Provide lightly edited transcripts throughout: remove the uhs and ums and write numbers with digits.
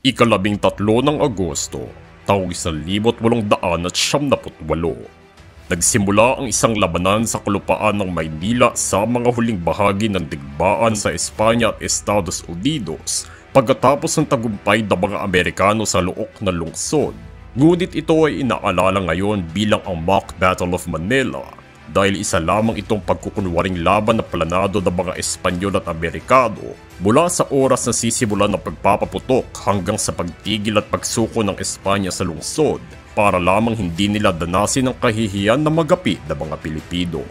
Ika-13 ng Agosto, taong 1878, nagsimula ang isang labanan sa kalupaan ng Maynila sa mga huling bahagi ng digmaan sa Espanya at Estados Unidos pagkatapos ng tagumpay ng mga Amerikano sa Look na lungsod. Ngunit ito ay inaalala ngayon bilang ang Mock Battle of Manila dahil isa lamang itong pagkukunwaring laban na planado ng mga Espanyol at Amerikano mula sa oras na sisimulan ng pagpapaputok hanggang sa pagtigil at pagsuko ng Espanya sa lungsod para lamang hindi nila danasin ang kahihiyan na magapi ng mga Pilipino.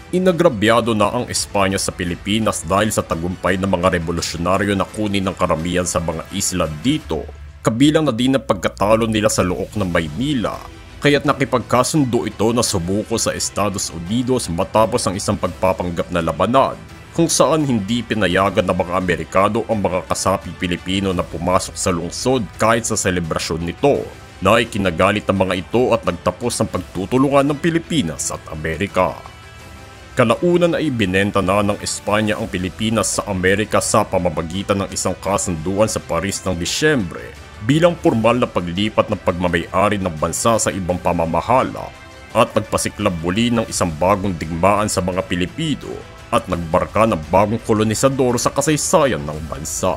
Inagrabyado na ang Espanya sa Pilipinas dahil sa tagumpay ng mga revolusyonaryo na kunin ng karamihan sa mga isla dito, kabilang na din ang pagkatalo nila sa Look ng Maynila, kaya't nakipagkasundo ito na sumuko sa Estados Unidos matapos ang isang pagpapanggap na labanan kung saan hindi pinayagan ng mga Amerikano ang mga kasaping Pilipino na pumasok sa lungsod kahit sa selebrasyon nito, na ikinagalit ng mga ito at nagtapos ang pagtutulungan ng Pilipinas at Amerika. Kalaunan ay ibinenta na ng Espanya ang Pilipinas sa Amerika sa pamamagitan ng isang kasunduan sa Paris ng Disyembre bilang formal na paglipat ng pagmamay-ari ng bansa sa ibang pamamahala at nagpasiklab muli ng isang bagong digmaan sa mga Pilipino at nagbarka ng bagong kolonisador sa kasaysayan ng bansa.